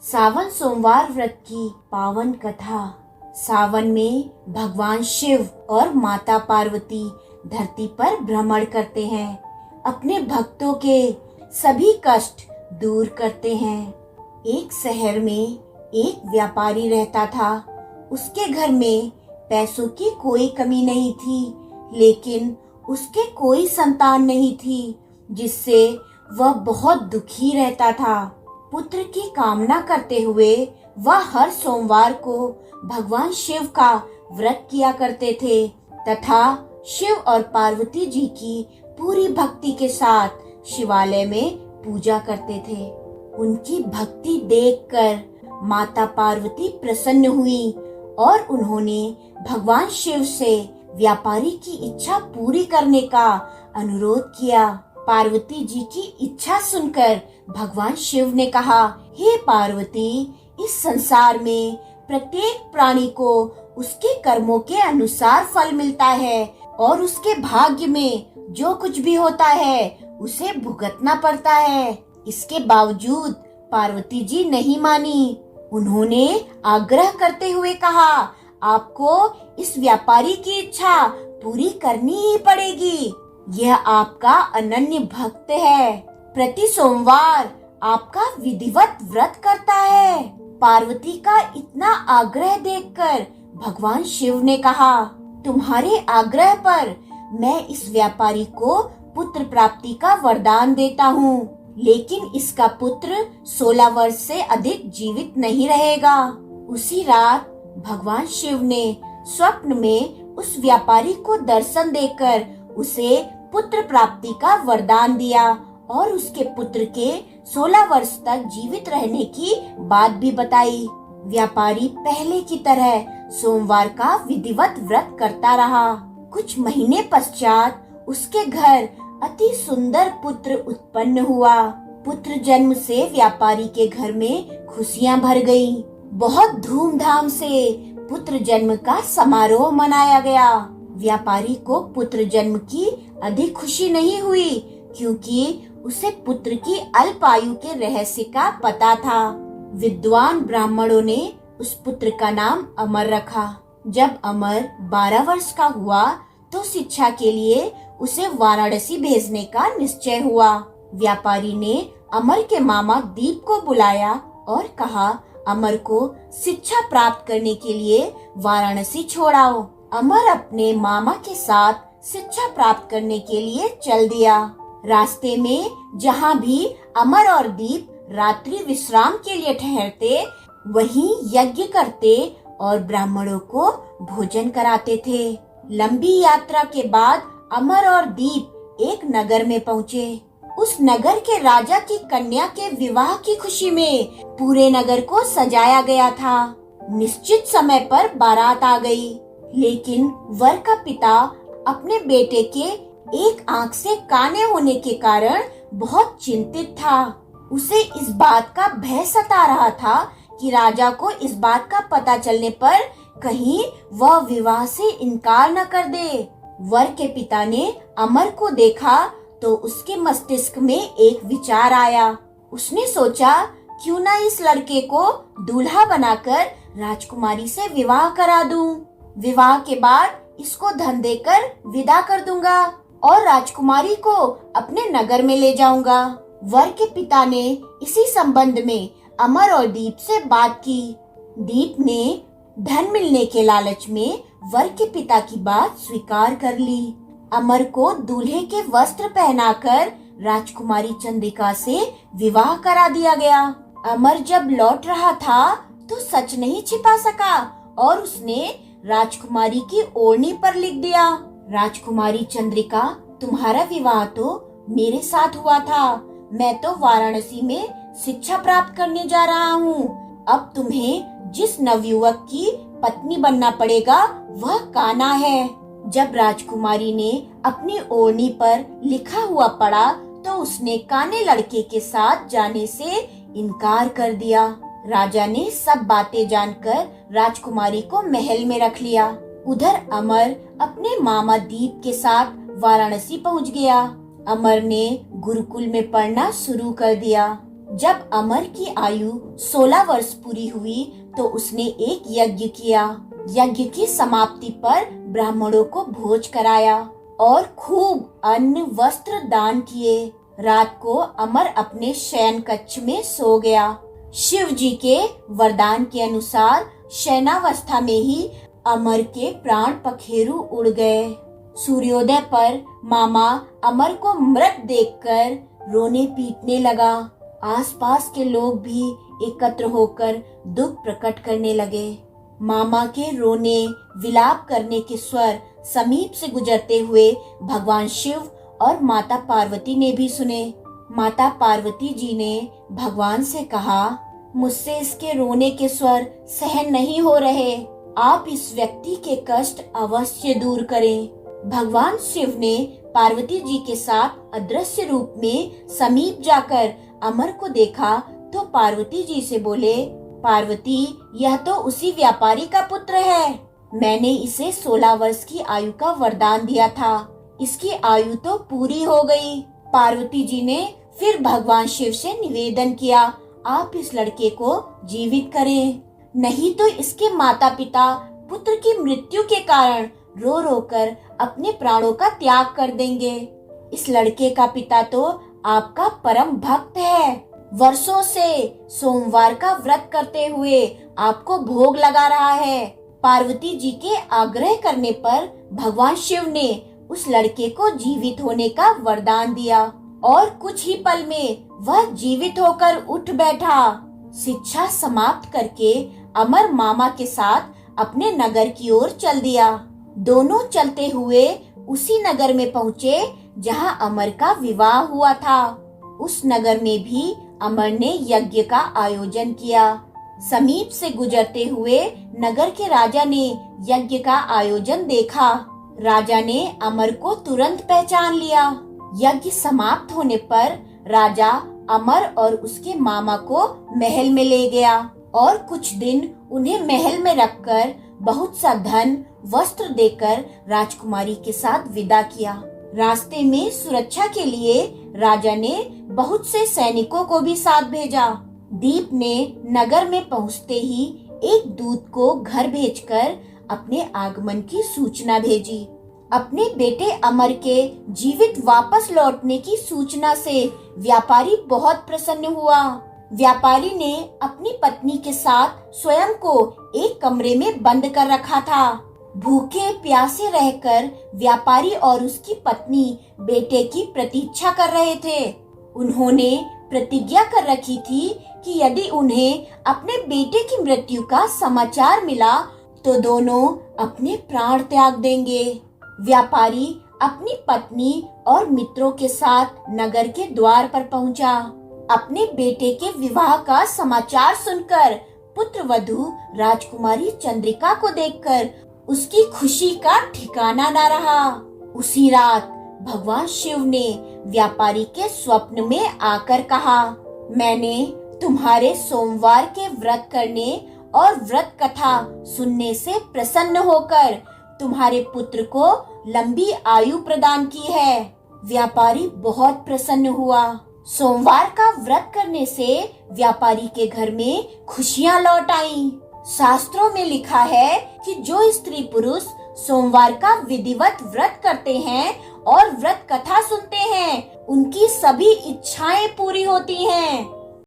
सावन सोमवार व्रत की पावन कथा। सावन में भगवान शिव और माता पार्वती धरती पर भ्रमण करते हैं, अपने भक्तों के सभी कष्ट दूर करते हैं। एक शहर में एक व्यापारी रहता था। उसके घर में पैसों की कोई कमी नहीं थी, लेकिन उसके कोई संतान नहीं थी, जिससे वह बहुत दुखी रहता था। पुत्र की कामना करते हुए वह हर सोमवार को भगवान शिव का व्रत किया करते थे तथा शिव और पार्वती जी की पूरी भक्ति के साथ शिवालय में पूजा करते थे। उनकी भक्ति देखकर माता पार्वती प्रसन्न हुई और उन्होंने भगवान शिव से व्यापारी की इच्छा पूरी करने का अनुरोध किया। पार्वती जी की इच्छा सुनकर भगवान शिव ने कहा, हे पार्वती, इस संसार में प्रत्येक प्राणी को उसके कर्मों के अनुसार फल मिलता है और उसके भाग्य में जो कुछ भी होता है उसे भुगतना पड़ता है। इसके बावजूद पार्वती जी नहीं मानी। उन्होंने आग्रह करते हुए कहा, आपको इस व्यापारी की इच्छा पूरी करनी ही पड़ेगी। यह आपका अनन्य भक्त है, प्रति सोमवार आपका विधिवत व्रत करता है। पार्वती का इतना आग्रह देखकर भगवान शिव ने कहा, तुम्हारे आग्रह पर मैं इस व्यापारी को पुत्र प्राप्ति का वरदान देता हूँ, लेकिन इसका पुत्र 16 वर्ष से अधिक जीवित नहीं रहेगा। उसी रात भगवान शिव ने स्वप्न में उस व्यापारी को दर्शन देकर उसे पुत्र प्राप्ति का वरदान दिया और उसके पुत्र के 16 वर्ष तक जीवित रहने की बात भी बताई। व्यापारी पहले की तरह सोमवार का विधिवत व्रत करता रहा। कुछ महीने पश्चात उसके घर अति सुंदर पुत्र उत्पन्न हुआ। पुत्र जन्म से व्यापारी के घर में खुशियां भर गईं। बहुत धूमधाम से पुत्र जन्म का समारोह मनाया गया। व्यापारी को पुत्र जन्म की अधिक खुशी नहीं हुई, क्योंकि उसे पुत्र की अल्प आयु के रहस्य का पता था। विद्वान ब्राह्मणों ने उस पुत्र का नाम अमर रखा। जब अमर 12 वर्ष का हुआ तो शिक्षा के लिए उसे वाराणसी भेजने का निश्चय हुआ। व्यापारी ने अमर के मामा दीप को बुलाया और कहा, अमर को शिक्षा प्राप्त करने के लिए वाराणसी छोड़ाओ। अमर अपने मामा के साथ शिक्षा प्राप्त करने के लिए चल दिया। रास्ते में जहाँ भी अमर और दीप रात्रि विश्राम के लिए ठहरते, वहीं यज्ञ करते और ब्राह्मणों को भोजन कराते थे। लंबी यात्रा के बाद अमर और दीप एक नगर में पहुँचे। उस नगर के राजा की कन्या के विवाह की खुशी में पूरे नगर को सजाया गया था। निश्चित समय पर बारात आ गई, लेकिन वर का पिता अपने बेटे के एक आंख से काने होने के कारण बहुत चिंतित था। उसे इस बात का भय सता रहा था कि राजा को इस बात का पता चलने पर कहीं वह विवाह से इनकार न कर दे। वर के पिता ने अमर को देखा तो उसके मस्तिष्क में एक विचार आया। उसने सोचा, क्यों ना इस लड़के को दूल्हा बनाकर राजकुमारी से विवाह करा दूं। विवाह के बाद इसको धन देकर विदा कर दूंगा और राजकुमारी को अपने नगर में ले जाऊंगा। वर के पिता ने इसी संबंध में अमर और दीप से बात की। दीप ने धन मिलने के लालच में वर के पिता की बात स्वीकार कर ली। अमर को दूल्हे के वस्त्र पहनाकर राजकुमारी चंद्रिका से विवाह करा दिया गया। अमर जब लौट रहा था तो सच नहीं छिपा सका और उसने राजकुमारी की ओढ़नी पर लिख दिया, राजकुमारी चंद्रिका, तुम्हारा विवाह तो मेरे साथ हुआ था। मैं तो वाराणसी में शिक्षा प्राप्त करने जा रहा हूँ। अब तुम्हें जिस नवयुवक की पत्नी बनना पड़ेगा वह कान्हा है। जब राजकुमारी ने अपनी ओढ़नी पर लिखा हुआ पढ़ा तो उसने काने लड़के के साथ जाने से इनकार कर दिया। राजा ने सब बातें जानकर राजकुमारी को महल में रख लिया। उधर अमर अपने मामा दीप के साथ वाराणसी पहुंच गया। अमर ने गुरुकुल में पढ़ना शुरू कर दिया। जब अमर की आयु 16 वर्ष पूरी हुई तो उसने एक यज्ञ किया। यज्ञ की समाप्ति पर ब्राह्मणों को भोज कराया और खूब अन्न वस्त्र दान किए। रात को अमर अपने शयन कक्ष में सो गया। शिव जी के वरदान के अनुसार शयनावस्था में ही अमर के प्राण पखेरु उड़ गए। सूर्योदय पर मामा अमर को मृत देखकर रोने पीटने लगा। आसपास के लोग भी एकत्र होकर दुख प्रकट करने लगे। मामा के रोने विलाप करने के स्वर समीप से गुजरते हुए भगवान शिव और माता पार्वती ने भी सुने। माता पार्वती जी ने भगवान से कहा, मुझसे इसके रोने के स्वर सहन नहीं हो रहे, आप इस व्यक्ति के कष्ट अवश्य दूर करें। भगवान शिव ने पार्वती जी के साथ अदृश्य रूप में समीप जाकर अमर को देखा तो पार्वती जी से बोले, पार्वती, यह तो उसी व्यापारी का पुत्र है। मैंने इसे 16 वर्ष की आयु का वरदान दिया था। इसकी आयु तो पूरी हो गई। पार्वती जी ने फिर भगवान शिव से निवेदन किया, आप इस लड़के को जीवित करें, नहीं तो इसके माता पिता पुत्र की मृत्यु के कारण रो रो कर अपने प्राणों का त्याग कर देंगे। इस लड़के का पिता तो आपका परम भक्त है। वर्षों से सोमवार का व्रत करते हुए आपको भोग लगा रहा है। पार्वती जी के आग्रह करने पर भगवान शिव ने उस लड़के को जीवित होने का वरदान दिया और कुछ ही पल में वह जीवित होकर उठ बैठा। शिक्षा समाप्त करके अमर मामा के साथ अपने नगर की ओर चल दिया। दोनों चलते हुए उसी नगर में पहुँचे जहां अमर का विवाह हुआ था। उस नगर में भी अमर ने यज्ञ का आयोजन किया। समीप से गुजरते हुए नगर के राजा ने यज्ञ का आयोजन देखा। राजा ने अमर को तुरंत पहचान लिया। यज्ञ समाप्त होने पर राजा अमर और उसके मामा को महल में ले गया और कुछ दिन उन्हें महल में रखकर बहुत सा धन वस्त्र देकर राजकुमारी के साथ विदा किया। रास्ते में सुरक्षा के लिए राजा ने बहुत से सैनिकों को भी साथ भेजा। दीप ने नगर में पहुंचते ही एक दूत को घर भेजकर अपने आगमन की सूचना भेजी। अपने बेटे अमर के जीवित वापस लौटने की सूचना से व्यापारी बहुत प्रसन्न हुआ। व्यापारी ने अपनी पत्नी के साथ स्वयं को एक कमरे में बंद कर रखा था। भूखे प्यासे रहकर व्यापारी और उसकी पत्नी बेटे की प्रतीक्षा कर रहे थे। उन्होंने प्रतिज्ञा कर रखी थी कि यदि उन्हें अपने बेटे की मृत्यु का समाचार मिला तो दोनों अपने प्राण त्याग देंगे। व्यापारी अपनी पत्नी और मित्रों के साथ नगर के द्वार पर पहुंचा। अपने बेटे के विवाह का समाचार सुनकर पुत्र वधू राजकुमारी चंद्रिका को देखकर उसकी खुशी का ठिकाना न रहा। उसी रात भगवान शिव ने व्यापारी के स्वप्न में आकर कहा, मैंने तुम्हारे सोमवार के व्रत करने और व्रत कथा सुनने से प्रसन्न होकर तुम्हारे पुत्र को लंबी आयु प्रदान की है। व्यापारी बहुत प्रसन्न हुआ। सोमवार का व्रत करने से व्यापारी के घर में खुशियां लौट आईं। शास्त्रों में लिखा है कि जो स्त्री पुरुष सोमवार का विधिवत व्रत करते हैं और व्रत कथा सुनते हैं, उनकी सभी इच्छाएं पूरी होती हैं।